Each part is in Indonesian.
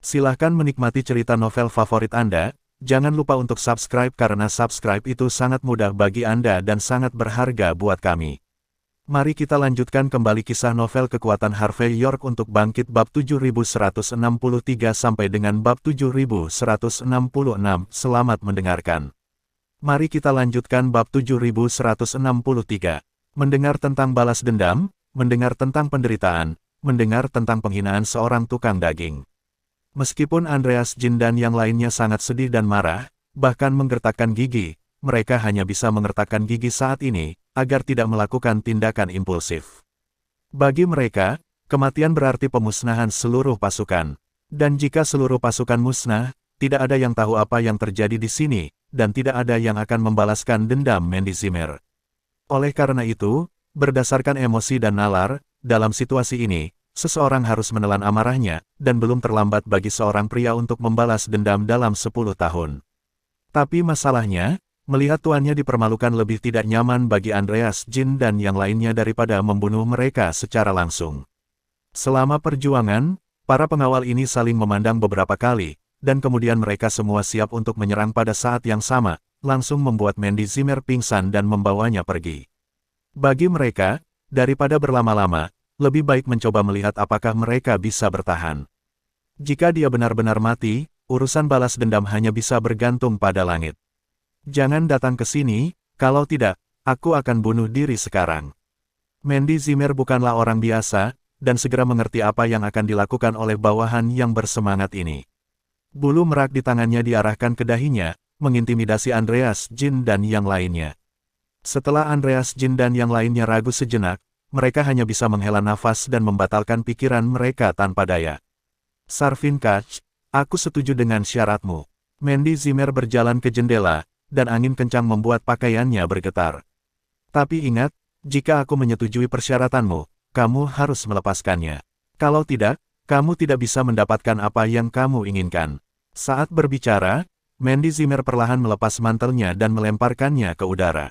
Silahkan menikmati cerita novel favorit Anda. Jangan lupa untuk subscribe karena subscribe itu sangat mudah bagi Anda dan sangat berharga buat kami. Mari kita lanjutkan kembali kisah novel kekuatan Harvey York untuk bangkit bab 7163 sampai dengan bab 7166. Selamat mendengarkan. Mari kita lanjutkan bab 7163. Mendengar tentang balas dendam, mendengar tentang penderitaan, mendengar tentang penghinaan seorang tukang daging. Meskipun Andreas Jin dan yang lainnya sangat sedih dan marah, bahkan menggertakkan gigi, mereka hanya bisa mengertakkan gigi saat ini, agar tidak melakukan tindakan impulsif. Bagi mereka, kematian berarti pemusnahan seluruh pasukan. Dan jika seluruh pasukan musnah, tidak ada yang tahu apa yang terjadi di sini, dan tidak ada yang akan membalaskan dendam Mandy Zimmer. Oleh karena itu, berdasarkan emosi dan nalar, dalam situasi ini, seseorang harus menelan amarahnya, dan belum terlambat bagi seorang pria untuk membalas dendam dalam 10 tahun. Tapi masalahnya, melihat tuannya dipermalukan lebih tidak nyaman bagi Andreas Jin dan yang lainnya daripada membunuh mereka secara langsung. Selama perjuangan, para pengawal ini saling memandang beberapa kali, dan kemudian mereka semua siap untuk menyerang pada saat yang sama, langsung membuat Mandy Zimmer pingsan dan membawanya pergi. Bagi mereka, daripada berlama-lama, lebih baik mencoba melihat apakah mereka bisa bertahan. Jika dia benar-benar mati, urusan balas dendam hanya bisa bergantung pada langit. Jangan datang ke sini, kalau tidak, aku akan bunuh diri sekarang. Mandy Zimmer bukanlah orang biasa, dan segera mengerti apa yang akan dilakukan oleh bawahan yang bersemangat ini. Bulu merak di tangannya diarahkan ke dahinya, mengintimidasi Andreas Jin dan yang lainnya. Setelah Andreas Jin dan yang lainnya ragu sejenak, mereka hanya bisa menghela nafas dan membatalkan pikiran mereka tanpa daya. Sarvin Kach, aku setuju dengan syaratmu. Mandy Zimmer berjalan ke jendela, dan angin kencang membuat pakaiannya bergetar. Tapi ingat, jika aku menyetujui persyaratanmu, kamu harus melepaskannya. Kalau tidak, kamu tidak bisa mendapatkan apa yang kamu inginkan. Saat berbicara, Mandy Zimmer perlahan melepas mantelnya dan melemparkannya ke udara.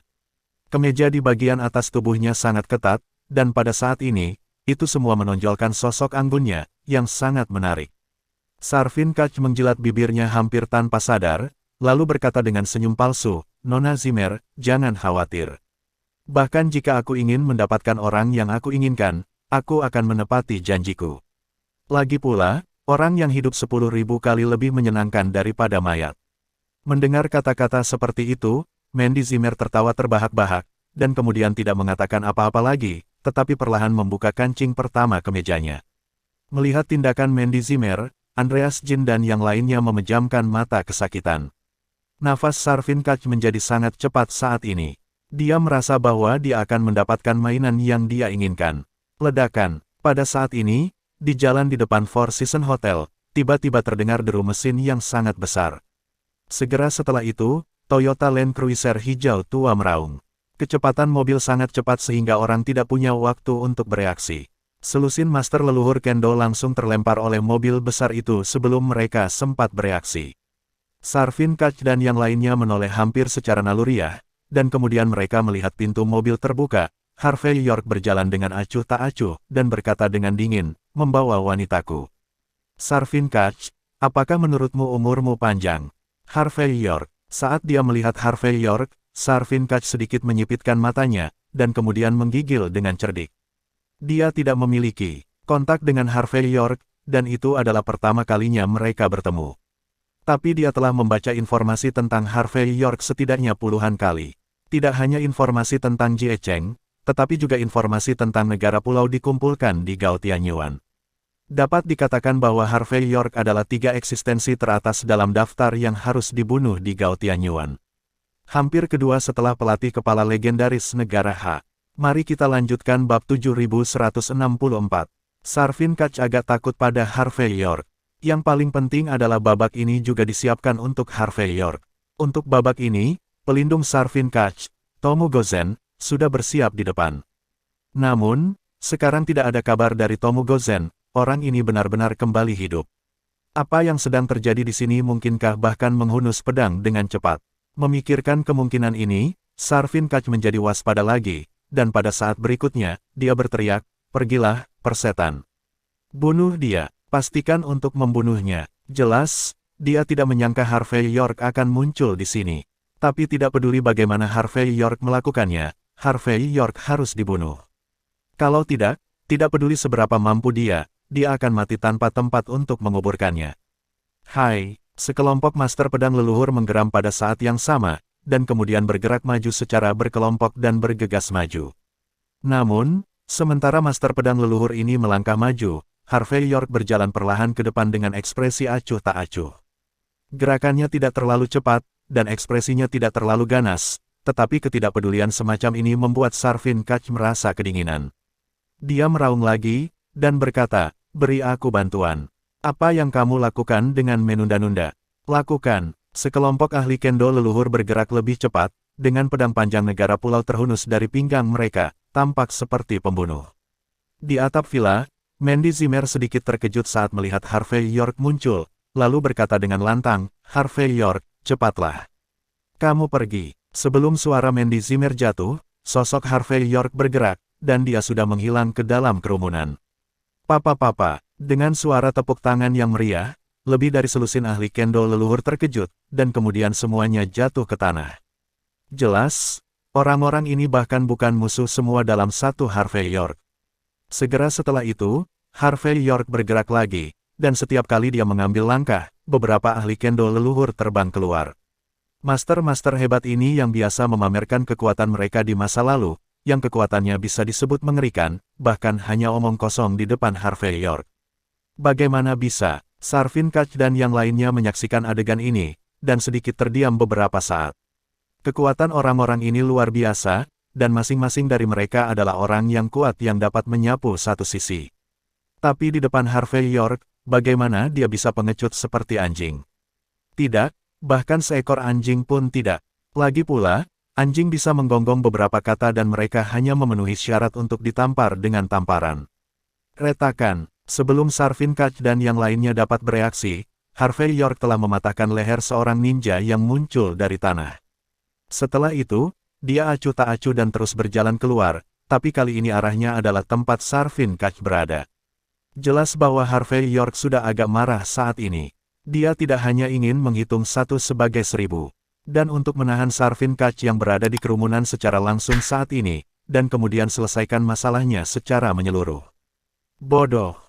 Kemeja di bagian atas tubuhnya sangat ketat, dan pada saat ini, itu semua menonjolkan sosok anggunnya, yang sangat menarik. Sarvin Kach menjilat bibirnya hampir tanpa sadar, lalu berkata dengan senyum palsu, Nona Zimmer, jangan khawatir. Bahkan jika aku ingin mendapatkan orang yang aku inginkan, aku akan menepati janjiku. Lagi pula, orang yang hidup 10.000 kali lebih menyenangkan daripada mayat. Mendengar kata-kata seperti itu, Mandy Zimmer tertawa terbahak-bahak, dan kemudian tidak mengatakan apa-apa lagi, tetapi perlahan membuka kancing pertama kemejanya. Melihat tindakan Mandy Zimmer, Andreas Jin dan yang lainnya memejamkan mata kesakitan. Nafas Sarvin Kach menjadi sangat cepat saat ini. Dia merasa bahwa dia akan mendapatkan mainan yang dia inginkan. Ledakan. Pada saat ini, di jalan di depan Four Seasons Hotel, tiba-tiba terdengar deru mesin yang sangat besar. Segera setelah itu, Toyota Land Cruiser hijau tua meraung. Kecepatan mobil sangat cepat sehingga orang tidak punya waktu untuk bereaksi. Selusin master leluhur Kendo langsung terlempar oleh mobil besar itu sebelum mereka sempat bereaksi. Sarvin Kach dan yang lainnya menoleh hampir secara naluriah, dan kemudian mereka melihat pintu mobil terbuka. Harvey York berjalan dengan acuh tak acuh, dan berkata dengan dingin, membawa wanitaku. Sarvin Kach, apakah menurutmu umurmu panjang? Harvey York. Saat dia melihat Harvey York, Sarvin Kach sedikit menyipitkan matanya, dan kemudian menggigil dengan cerdik. Dia tidak memiliki kontak dengan Harvey York, dan itu adalah pertama kalinya mereka bertemu. Tapi dia telah membaca informasi tentang Harvey York setidaknya puluhan kali. Tidak hanya informasi tentang Jie Cheng, tetapi juga informasi tentang negara pulau dikumpulkan di Gao Tianyuan. Dapat dikatakan bahwa Harvey York adalah 3 eksistensi teratas dalam daftar yang harus dibunuh di Gao Tianyuan. Hampir kedua setelah pelatih kepala legendaris negara H. Mari kita lanjutkan bab 7164. Sarvin Kach agak takut pada Harvey York. Yang paling penting adalah babak ini juga disiapkan untuk Harvey York. Untuk babak ini, pelindung Sarvin Kach, Tomu Gozen, sudah bersiap di depan. Namun, sekarang tidak ada kabar dari Tomu Gozen, orang ini benar-benar kembali hidup. Apa yang sedang terjadi di sini mungkinkah bahkan menghunus pedang dengan cepat? Memikirkan kemungkinan ini, Sarvin Kach menjadi waspada lagi, dan pada saat berikutnya, dia berteriak, pergilah, persetan. Bunuh dia, pastikan untuk membunuhnya, Jelas, dia tidak menyangka Harvey York akan muncul di sini. Tapi tidak peduli bagaimana Harvey York melakukannya, Harvey York harus dibunuh. Kalau tidak peduli seberapa mampu dia akan mati tanpa tempat untuk menguburkannya. Hai, sekelompok master pedang leluhur menggeram pada saat yang sama, dan kemudian bergerak maju secara berkelompok dan bergegas maju. Namun, sementara master pedang leluhur ini melangkah maju, Harvey York berjalan perlahan ke depan dengan ekspresi acuh tak acuh. Gerakannya tidak terlalu cepat, dan ekspresinya tidak terlalu ganas, tetapi ketidakpedulian semacam ini membuat Sarvin Kach merasa kedinginan. Dia meraung lagi, dan berkata, "Beri aku bantuan. Apa yang kamu lakukan dengan menunda-nunda? Lakukan." Sekelompok ahli kendo leluhur bergerak lebih cepat, dengan pedang panjang negara pulau terhunus dari pinggang mereka, tampak seperti pembunuh. Di atap villa, Mandy Zimmer sedikit terkejut saat melihat Harvey York muncul, lalu berkata dengan lantang, "Harvey York, cepatlah. Kamu pergi." Sebelum suara Mandy Zimmer jatuh, sosok Harvey York bergerak, dan dia sudah menghilang ke dalam kerumunan. "Papa," dengan suara tepuk tangan yang meriah, lebih dari selusin ahli kendo leluhur terkejut, dan kemudian semuanya jatuh ke tanah. Jelas, orang-orang ini bahkan bukan musuh semua dalam satu Harvey York. Segera setelah itu, Harvey York bergerak lagi, dan setiap kali dia mengambil langkah, beberapa ahli kendo leluhur terbang keluar. Master-master hebat ini yang biasa memamerkan kekuatan mereka di masa lalu, yang kekuatannya bisa disebut mengerikan, bahkan hanya omong kosong di depan Harvey York. Bagaimana bisa? Sarvin Kach dan yang lainnya menyaksikan adegan ini, dan sedikit terdiam beberapa saat. Kekuatan orang-orang ini luar biasa, dan masing-masing dari mereka adalah orang yang kuat yang dapat menyapu satu sisi. Tapi di depan Harvey York, bagaimana dia bisa pengecut seperti anjing? Tidak, bahkan seekor anjing pun tidak. Lagi pula, anjing bisa menggonggong beberapa kata dan mereka hanya memenuhi syarat untuk ditampar dengan tamparan. Retakan, sebelum Sarvin Kach dan yang lainnya dapat bereaksi, Harvey York telah mematahkan leher seorang ninja yang muncul dari tanah. Setelah itu, dia acuh tak acuh dan terus berjalan keluar, tapi kali ini arahnya adalah tempat Sarvin Kach berada. Jelas bahwa Harvey York sudah agak marah saat ini. Dia tidak hanya ingin menghitung 1 sebagai 1000. Dan untuk menahan Sarvin Kach yang berada di kerumunan secara langsung saat ini, dan kemudian selesaikan masalahnya secara menyeluruh. Bodoh.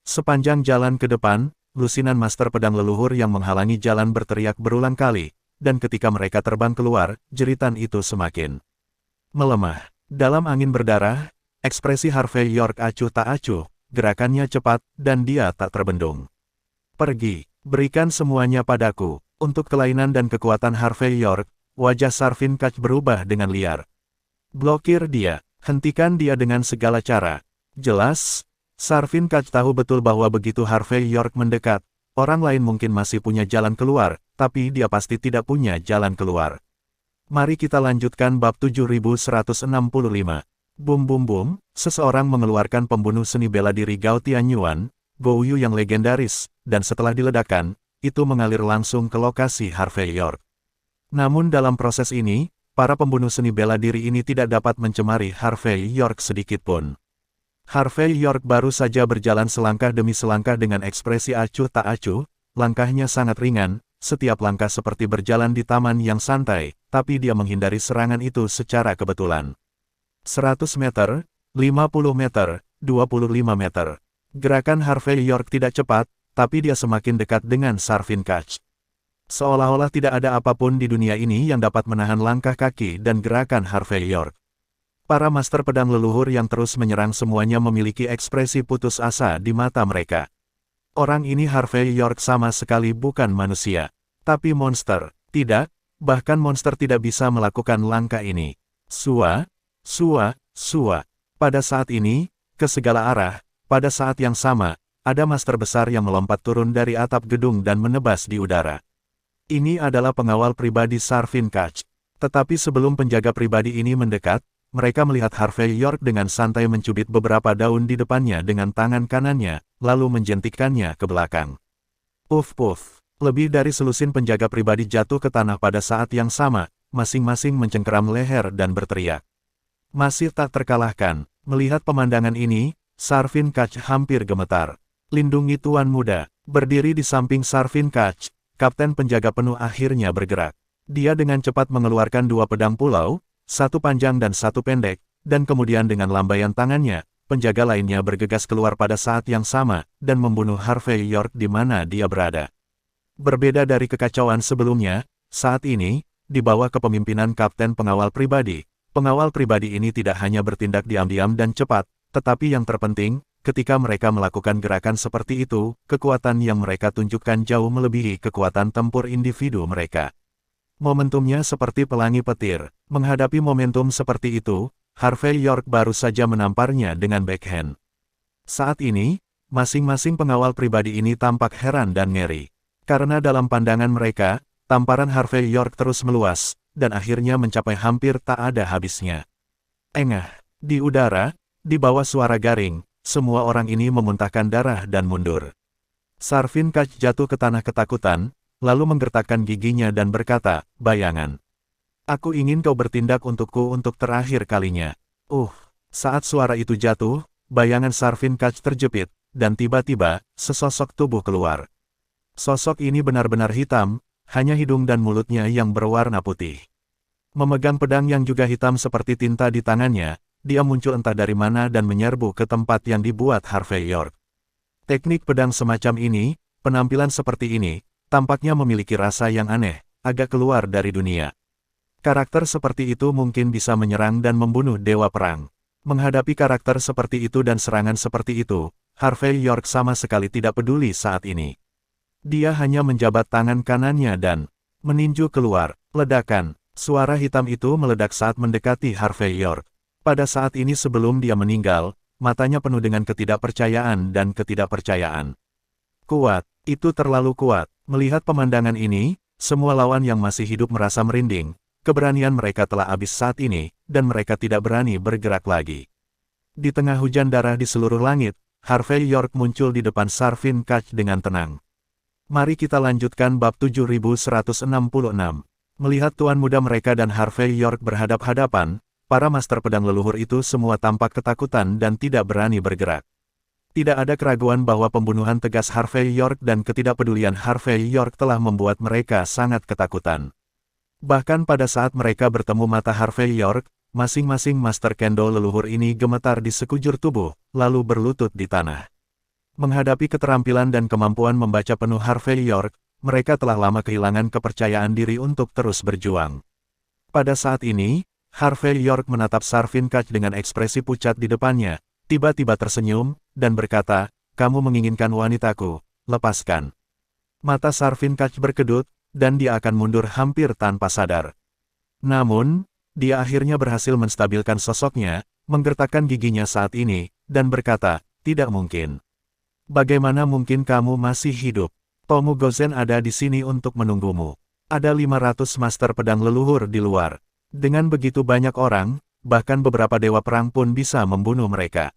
Sepanjang jalan ke depan, lusinan master pedang leluhur yang menghalangi jalan berteriak berulang kali, dan ketika mereka terbang keluar, jeritan itu semakin melemah. Dalam angin berdarah, ekspresi Harvey York acuh tak acuh, gerakannya cepat, dan dia tak terbendung. "Pergi, berikan semuanya padaku." Untuk kelainan dan kekuatan Harvey York, wajah Sarvin Kach berubah dengan liar. "Blokir dia, hentikan dia dengan segala cara." Jelas, Sarvin Kach tahu betul bahwa begitu Harvey York mendekat, orang lain mungkin masih punya jalan keluar, tapi dia pasti tidak punya jalan keluar. Mari kita lanjutkan bab 7165. Bum bum bum, seseorang mengeluarkan pembunuh seni bela diri Gao Tianyuan, Gouyu yang legendaris, dan setelah diledakkan, itu mengalir langsung ke lokasi Harvey York. Namun dalam proses ini, para pembunuh seni bela diri ini tidak dapat mencemari Harvey York sedikitpun. Harvey York baru saja berjalan selangkah demi selangkah dengan ekspresi acuh tak acuh, langkahnya sangat ringan, setiap langkah seperti berjalan di taman yang santai, tapi dia menghindari serangan itu secara kebetulan. 100 meter, 50 meter, 25 meter. Gerakan Harvey York tidak cepat, tapi dia semakin dekat dengan Sarvin Kach. Seolah-olah tidak ada apapun di dunia ini yang dapat menahan langkah kaki dan gerakan Harvey York. Para master pedang leluhur yang terus menyerang semuanya memiliki ekspresi putus asa di mata mereka. Orang ini Harvey York sama sekali bukan manusia, tapi monster. Tidak, bahkan monster tidak bisa melakukan langkah ini. Sua. Pada saat ini, ke segala arah, pada saat yang sama, ada master besar yang melompat turun dari atap gedung dan menebas di udara. Ini adalah pengawal pribadi Sarvin Kach. Tetapi sebelum penjaga pribadi ini mendekat, mereka melihat Harvey York dengan santai mencubit beberapa daun di depannya dengan tangan kanannya, lalu menjentikkannya ke belakang. Puff. Lebih dari selusin penjaga pribadi jatuh ke tanah pada saat yang sama, masing-masing mencengkeram leher dan berteriak. Masih tak terkalahkan. Melihat pemandangan ini, Sarvin Kach hampir gemetar. Lindungi Tuan Muda. Berdiri di samping Sarvin Kach, kapten penjaga penuh akhirnya bergerak. Dia dengan cepat mengeluarkan dua pedang pulau, satu panjang dan satu pendek, dan kemudian dengan lambaian tangannya, penjaga lainnya bergegas keluar pada saat yang sama, dan membunuh Harvey York di mana dia berada. Berbeda dari kekacauan sebelumnya, saat ini, di bawah kepemimpinan kapten pengawal pribadi ini tidak hanya bertindak diam-diam dan cepat, tetapi yang terpenting, ketika mereka melakukan gerakan seperti itu, kekuatan yang mereka tunjukkan jauh melebihi kekuatan tempur individu mereka. Momentumnya seperti pelangi petir. Menghadapi momentum seperti itu, Harvey York baru saja menamparnya dengan backhand. Saat ini, masing-masing pengawal pribadi ini tampak heran dan ngeri. Karena dalam pandangan mereka, tamparan Harvey York terus meluas, dan akhirnya mencapai hampir tak ada habisnya. Engah, di udara, di bawah suara garing, semua orang ini memuntahkan darah dan mundur. Sarvin Kach jatuh ke tanah ketakutan, lalu menggertakkan giginya dan berkata, "Bayangan. Aku ingin kau bertindak untukku untuk terakhir kalinya." Saat suara itu jatuh, bayangan Sarvin Kach terjepit, dan tiba-tiba, sesosok tubuh keluar. Sosok ini benar-benar hitam, hanya hidung dan mulutnya yang berwarna putih. Memegang pedang yang juga hitam seperti tinta di tangannya, dia muncul entah dari mana dan menyerbu ke tempat yang dibuat Harvey York. Teknik pedang semacam ini, penampilan seperti ini, tampaknya memiliki rasa yang aneh, agak keluar dari dunia. Karakter seperti itu mungkin bisa menyerang dan membunuh dewa perang. Menghadapi karakter seperti itu dan serangan seperti itu, Harvey York sama sekali tidak peduli saat ini. Dia hanya menjabat tangan kanannya dan meninju keluar. Ledakan. Suara hitam itu meledak saat mendekati Harvey York. Pada saat ini sebelum dia meninggal, matanya penuh dengan ketidakpercayaan dan ketidakpercayaan. Kuat. Itu terlalu kuat. Melihat pemandangan ini, semua lawan yang masih hidup merasa merinding. Keberanian mereka telah habis saat ini, dan mereka tidak berani bergerak lagi. Di tengah hujan darah di seluruh langit, Harvey York muncul di depan Sarvin Kach dengan tenang. Mari kita lanjutkan bab 7166. Melihat tuan muda mereka dan Harvey York berhadap-hadapan, para master pedang leluhur itu semua tampak ketakutan dan tidak berani bergerak. Tidak ada keraguan bahwa pembunuhan tegas Harvey York dan ketidakpedulian Harvey York telah membuat mereka sangat ketakutan. Bahkan pada saat mereka bertemu mata Harvey York, masing-masing master kendo leluhur ini gemetar di sekujur tubuh, lalu berlutut di tanah. Menghadapi keterampilan dan kemampuan membaca penuh Harvey York, mereka telah lama kehilangan kepercayaan diri untuk terus berjuang. Pada saat ini, Harvey York menatap Sarvin Kach dengan ekspresi pucat di depannya, tiba-tiba tersenyum, dan berkata, "Kamu menginginkan wanitaku, lepaskan." Mata Sarvin Kach berkedut, dan dia akan mundur hampir tanpa sadar. Namun, dia akhirnya berhasil menstabilkan sosoknya, menggertakkan giginya saat ini, dan berkata, "Tidak mungkin. Bagaimana mungkin kamu masih hidup? Tomu Gozen ada di sini untuk menunggumu. Ada 500 master pedang leluhur di luar. Dengan begitu banyak orang, bahkan beberapa dewa perang pun bisa membunuh mereka.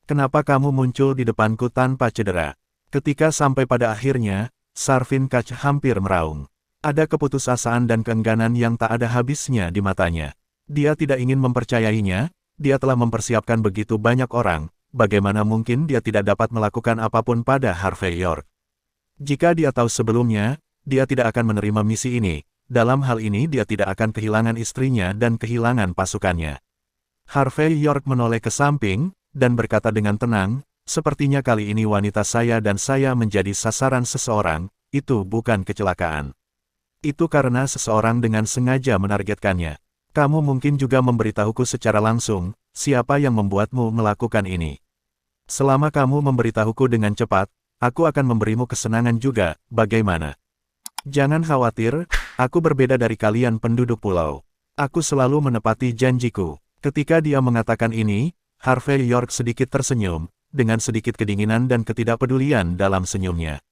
Kenapa kamu muncul di depanku tanpa cedera?" Ketika sampai pada akhirnya, Sarvin Kach hampir meraung. Ada keputusasaan dan keengganan yang tak ada habisnya di matanya. Dia tidak ingin mempercayainya, dia telah mempersiapkan begitu banyak orang, bagaimana mungkin dia tidak dapat melakukan apapun pada Harvey York. Jika dia tahu sebelumnya, dia tidak akan menerima misi ini. Dalam hal ini dia tidak akan kehilangan istrinya dan kehilangan pasukannya. Harvey York menoleh ke samping, dan berkata dengan tenang, "Sepertinya kali ini wanita saya dan saya menjadi sasaran seseorang, itu bukan kecelakaan. Itu karena seseorang dengan sengaja menargetkannya. Kamu mungkin juga memberitahuku secara langsung, siapa yang membuatmu melakukan ini. Selama kamu memberitahuku dengan cepat, aku akan memberimu kesenangan juga, bagaimana? Jangan khawatir, aku berbeda dari kalian penduduk pulau. Aku selalu menepati janjiku." Ketika dia mengatakan ini, Harvey York sedikit tersenyum, dengan sedikit kedinginan dan ketidakpedulian dalam senyumnya.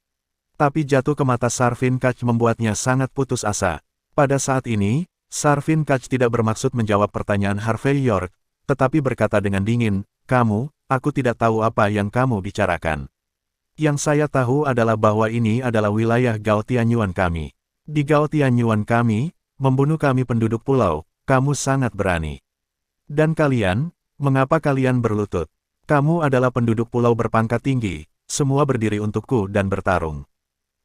Tapi jatuh ke mata Sarvin Kach membuatnya sangat putus asa. Pada saat ini, Sarvin Kach tidak bermaksud menjawab pertanyaan Harvey York, tetapi berkata dengan dingin, aku tidak tahu apa yang kamu bicarakan. Yang saya tahu adalah bahwa ini adalah wilayah Gao Tianyuan kami. Di Gao Tianyuan kami, membunuh kami penduduk pulau, kamu sangat berani. Dan kalian, mengapa kalian berlutut? Kamu adalah penduduk pulau berpangkat tinggi, semua berdiri untukku dan bertarung.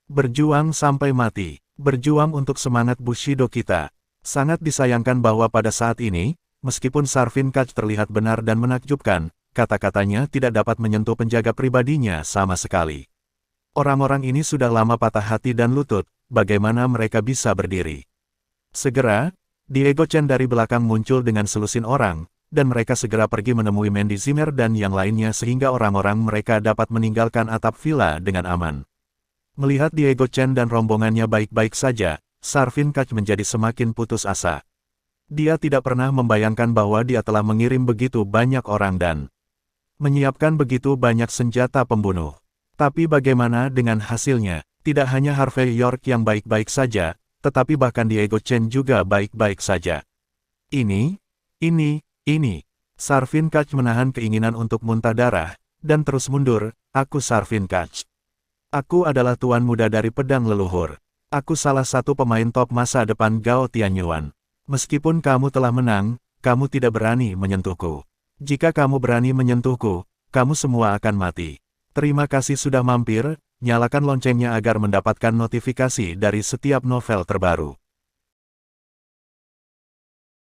Berjuang sampai mati, berjuang untuk semangat Bushido kita. Sangat disayangkan bahwa pada saat ini, meskipun Sarvin Kach terlihat benar dan menakjubkan, kata-katanya tidak dapat menyentuh penjaga pribadinya sama sekali. Orang-orang ini sudah lama patah hati dan lutut, bagaimana mereka bisa berdiri? Segera, Diego Chen dari belakang muncul dengan selusin orang, dan mereka segera pergi menemui Mandy Zimmer dan yang lainnya sehingga orang-orang mereka dapat meninggalkan atap villa dengan aman. Melihat Diego Chen dan rombongannya baik-baik saja, Sarvin Kach menjadi semakin putus asa. Dia tidak pernah membayangkan bahwa dia telah mengirim begitu banyak orang dan menyiapkan begitu banyak senjata pembunuh. Tapi bagaimana dengan hasilnya? Tidak hanya Harvey York yang baik-baik saja, tetapi bahkan Diego Chen juga baik-baik saja. Ini. Sarvin Kach menahan keinginan untuk muntah darah, dan terus mundur. Aku Sarvin Kach. Aku adalah tuan muda dari pedang leluhur. Aku salah satu pemain top masa depan Gao Tianyuan. Meskipun kamu telah menang, kamu tidak berani menyentuhku. Jika kamu berani menyentuhku, kamu semua akan mati. Terima kasih sudah mampir, nyalakan loncengnya agar mendapatkan notifikasi dari setiap novel terbaru.